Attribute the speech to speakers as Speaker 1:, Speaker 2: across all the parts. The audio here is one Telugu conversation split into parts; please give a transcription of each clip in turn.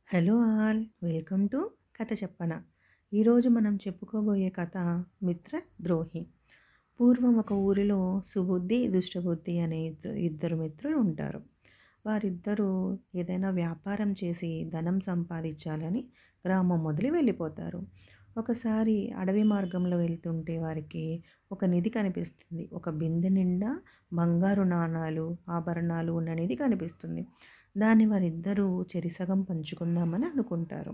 Speaker 1: హలో ఆల్ వెల్కమ్ టు కథ చెప్పన. ఈరోజు మనం చెప్పుకోబోయే కథ మిత్రద్రోహి. పూర్వం ఒక ఊరిలో సుబుద్ధి, దుష్టబుద్ధి అనే ఇద్దరు మిత్రులు ఉంటారు. వారిద్దరూ ఏదైనా వ్యాపారం చేసి ధనం సంపాదించాలని గ్రామం వదిలి వెళ్ళిపోతారు. ఒకసారి అడవి మార్గంలో వెళ్తుంటే వారికి ఒక నిధి కనిపిస్తుంది. ఒక బిందె నిండా బంగారు నాణాలు, ఆభరణాలు ఉన్న నిధి కనిపిస్తుంది. దాన్ని వారిద్దరూ చెరిసగం పంచుకుందామని అనుకుంటారు.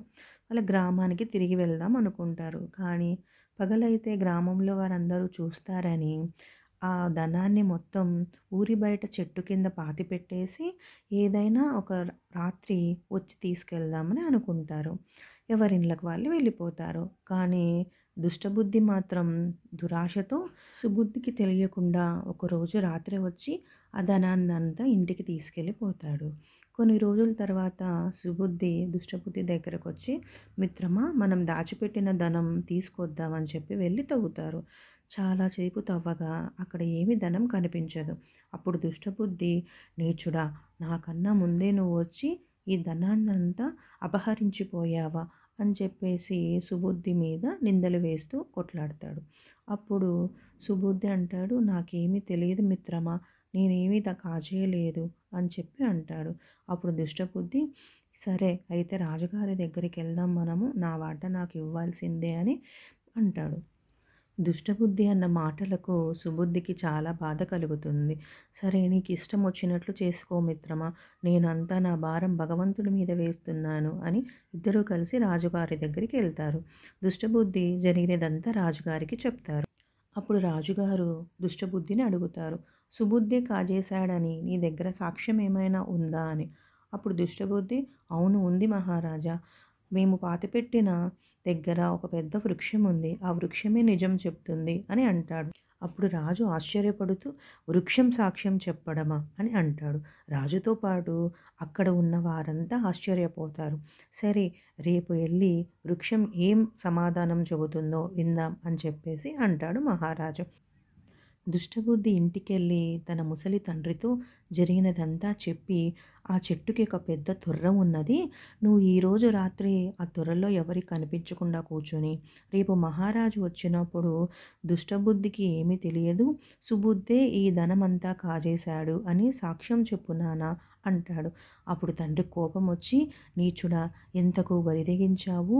Speaker 1: వాళ్ళ గ్రామానికి తిరిగి వెళ్దాం అనుకుంటారు. కానీ పగలైతే గ్రామంలో వారందరూ చూస్తారని ఆ ధనాన్ని మొత్తం ఊరి బయట చెట్టు కింద పాతిపెట్టేసి ఏదైనా ఒక రాత్రి వచ్చి తీసుకెళ్దామని అనుకుంటారు. ఎవరిళ్ళకి వాళ్ళు వెళ్ళిపోతారు. కానీ దుష్టబుద్ధి మాత్రం దురాశతో సుబుద్ధికి తెలియకుండా ఒకరోజు రాత్రి వచ్చి ఆ ధనాన్నంతా ఇంటికి తీసుకెళ్ళిపోతాడు. కొన్ని రోజుల తర్వాత సుబుద్ధి దుష్టబుద్ధి దగ్గరకు వచ్చి, మిత్రమా మనం దాచిపెట్టిన ధనం తీసుకొద్దామని చెప్పి వెళ్ళి తవ్వుతారు. చాలా సేపు తవ్వగా అక్కడ ఏమీ ధనం కనిపించదు. అప్పుడు దుష్టబుద్ధి, నీచుడా, నాకన్నా ముందే నువ్వు వచ్చి ఈ ధనాన్నంతా అపహరించిపోయావా అని చెప్పేసి సుబుద్ధి మీద నిందలు వేస్తూ కొట్లాడతాడు. అప్పుడు సుబుద్ధి అంటాడు, నాకేమీ తెలియదు మిత్రమా, నేనేమీ కాజేయలేదు అని చెప్పి అంటాడు. అప్పుడు దుష్టబుద్ధి, సరే అయితే రాజుగారి దగ్గరికి వెళ్దాం మనము, నా వాటా నాకు ఇవ్వాల్సిందే అని అంటాడు. దుష్టబుద్ధి అన్న మాటలకు సుబుద్ధికి చాలా బాధ కలుగుతుంది. సరే నీకు ఇష్టం వచ్చినట్లు చేసుకో మిత్రమా, నేనంతా నా భారం భగవంతుడి మీద వేస్తున్నాను అని ఇద్దరూ కలిసి రాజుగారి దగ్గరికి వెళ్తారు. దుష్టబుద్ధి జరిగినదంతా రాజుగారికి చెప్తారు. అప్పుడు రాజుగారు దుష్టబుద్ధిని అడుగుతారు, సుబుద్ధి కాజేశాడని నీ దగ్గర సాక్ష్యం ఏమైనా ఉందా అని. అప్పుడు దుష్టబుద్ధి, అవును ఉంది మహారాజా, మేము పాతిపెట్టిన దగ్గర ఒక పెద్ద వృక్షం ఉంది, ఆ వృక్షమే నిజం చెప్తుంది అని అంటాడు. అప్పుడు రాజు ఆశ్చర్యపడుతూ, వృక్షం సాక్ష్యం చెప్పడమా అని అంటాడు. రాజుతో పాటు అక్కడ ఉన్న వారంతా ఆశ్చర్యపోతారు. సరే రేపు వెళ్ళి వృక్షం ఏం సమాధానం చెబుతుందో విందాం అని చెప్పేసి అంటాడు మహారాజు. దుష్టబుద్ధి ఇంటికెళ్ళి తన ముసలి తండ్రితో జరిగినదంతా చెప్పి, ఆ చెట్టుకి ఒక పెద్ద తొర్ర ఉన్నది, నువ్వు ఈరోజు రాత్రి ఆ తొర్రలో ఎవరికి కనిపించకుండా కూర్చొని రేపు మహారాజు వచ్చినప్పుడు దుష్టబుద్ధికి ఏమీ తెలియదు, సుబుద్ధే ఈ ధనమంతా కాజేశాడు అని సాక్ష్యం చెప్పు నాన్న అంటాడు. అప్పుడు తండ్రి కోపం వచ్చి, నీచుడా, ఎంతకు బరిదెగించావు,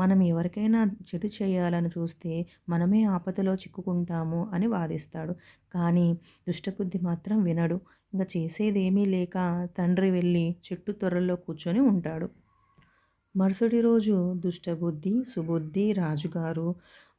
Speaker 1: మనం ఎవరికైనా చెడు చేయాలని చూస్తే మనమే ఆపదలో చిక్కుకుంటాము అని వాదిస్తాడు. కానీ దుష్టబుద్ధి మాత్రం వినడు. ఇంకా చేసేదేమీ లేక తండ్రి వెళ్ళి చెట్టు తొర్రలో కూర్చొని ఉంటాడు. మరుసటి రోజు దుష్టబుద్ధి, సుబుద్ధి, రాజుగారు,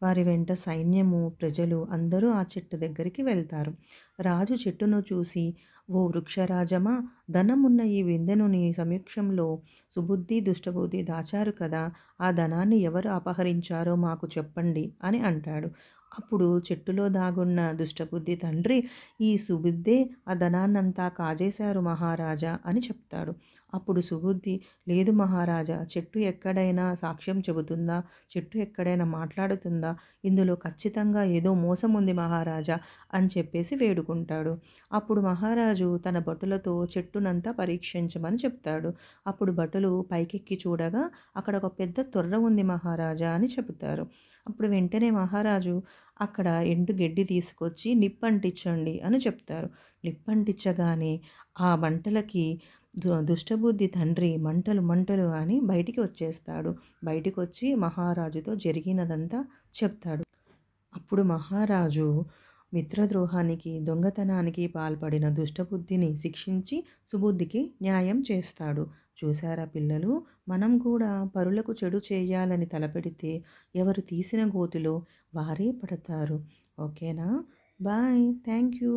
Speaker 1: వారి వెంట సైన్యము, ప్రజలు అందరూ ఆ చెట్టు దగ్గరికి వెళ్తారు. రాజు చెట్టును చూసి, ఓ వృక్షరాజమా, ధనమున్న ఈ విందెను నీ సమక్షంలో సుబుద్ధి, దుష్టబుద్ధి దాచారు కదా, ఆ ధనాన్ని ఎవరు అపహరించారో మాకు చెప్పండి అని అంటాడు. అప్పుడు చెట్టులో దాగున్న దుష్టబుద్ధి తండ్రి, ఈ సుబుద్ధే ఆ ధనాన్నంతా కాజేశారు మహారాజా అని చెప్తాడు. అప్పుడు సుబుద్ధి, లేదు మహారాజా, చెట్టు ఎక్కడైనా సాక్ష్యం చెబుతుందా, చెట్టు ఎక్కడైనా మాట్లాడుతుందా, ఇందులో ఖచ్చితంగా ఏదో మోసం ఉంది మహారాజా అని చెప్పేసి వేడుకుంటాడు. అప్పుడు మహారాజు తన భటులతో చెట్టునంతా పరీక్షించమని చెప్తాడు. అప్పుడు భటులు పైకెక్కి చూడగా అక్కడ ఒక పెద్ద తొర్ర ఉంది మహారాజా అని చెబుతారు. అప్పుడు వెంటనే మహారాజు అక్కడ ఎండు గడ్డి తీసుకొచ్చి నిప్పంటించండి అని చెప్తారు. నిప్పంటించగానే ఆ మంటలకి దుష్టబుద్ధి తండ్రి మంటలు మంటలు అని బయటికి వచ్చేస్తాడు. బయటికి వచ్చి మహారాజుతో జరిగినదంతా చెప్తాడు. అప్పుడు మహారాజు మిత్రద్రోహానికి, దొంగతనానికి పాల్పడిన దుష్టబుద్ధిని శిక్షించి సుబుద్ధికి న్యాయం చేస్తాడు. చూసారా పిల్లలు, మనం కూడా పరులకు చెడు చేయాలని తలపెడితే ఎవరు తీసిన గోతిలో వారే పడతారు. ఓకేనా? Bye, thank you.